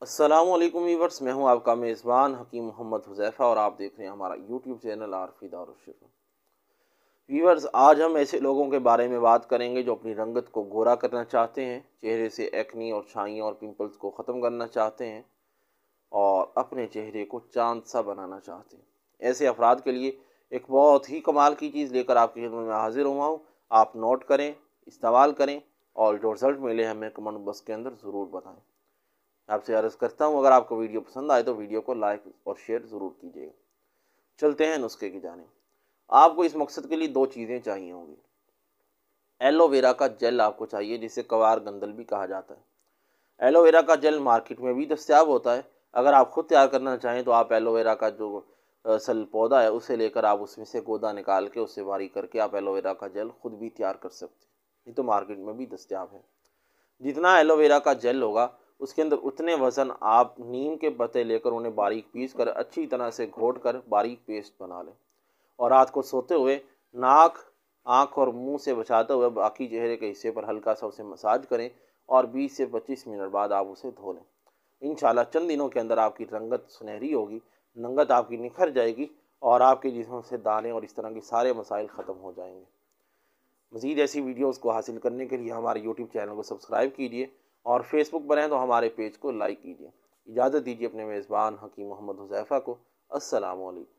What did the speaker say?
अस्सलाम वालेकुम व्यूवर्स, मैं हूं आपका मेज़बान हकीम मोहम्मद हुज़ैफ़ा और आप देख रहे हैं हमारा यूट्यूब चैनल आरफी दारुश्शिफ़ा। व्यूवर्स, आज हम ऐसे लोगों के बारे में बात करेंगे जो अपनी रंगत को गोरा करना चाहते हैं, चेहरे से एक्नी और छाइयाँ और पिंपल्स को ख़त्म करना चाहते हैं और अपने चेहरे को चाँद सा बनाना चाहते हैं। ऐसे अफराद के लिए एक बहुत ही कमाल की चीज़ लेकर आपकी खिदमत में हाज़िर हुआ हूँ। आप नोट करें, इस्तेमाल करें और जो रिज़ल्ट मिले हमें कमेंट बॉक्स के अंदर ज़रूर बताएँ। आपसे अर्ज़ करता हूँ, अगर आपको वीडियो पसंद आए तो वीडियो को लाइक और शेयर ज़रूर कीजिएगा। चलते हैं नुस्खे की जानिब। आपको इस मकसद के लिए दो चीज़ें चाहिए होंगी। एलोवेरा का जेल आपको चाहिए, जिसे कवार गंदल भी कहा जाता है। एलोवेरा का जेल मार्केट में भी दस्तियाब होता है। अगर आप खुद तैयार करना चाहें तो आप एलोवेरा का जो सल पौधा है उसे लेकर आप उसमें से गूदा निकाल के उससे बारीक करके आप एलोवेरा का जेल खुद भी तैयार कर सकते हैं। ये तो मार्केट में भी दस्तियाब है। जितना एलोवेरा का जेल होगा उसके अंदर उतने वज़न आप नीम के पत्ते लेकर उन्हें बारीक पीस कर अच्छी तरह से घोट कर बारीक पेस्ट बना लें और रात को सोते हुए नाक, आँख और मुंह से बचाते हुए बाकी चेहरे के हिस्से पर हल्का सा उसे मसाज करें और 20 से 25 मिनट बाद आप उसे धो लें। इंशाल्लाह चंद दिनों के अंदर आपकी रंगत सुनहरी होगी, रंगत आपकी निखर जाएगी और आपके जिस्म से दाने और इस तरह के सारे मसाइल ख़त्म हो जाएंगे। मज़ीद ऐसी वीडियोज़ को हासिल करने के लिए हमारे यूट्यूब चैनल को सब्सक्राइब कीजिए और फेसबुक पर हैं तो हमारे पेज को लाइक कीजिए। इजाज़त दीजिए अपने मेज़बान हकीम मोहम्मद हुज़ैफ़ा को। अस्सलामु अलैकुम।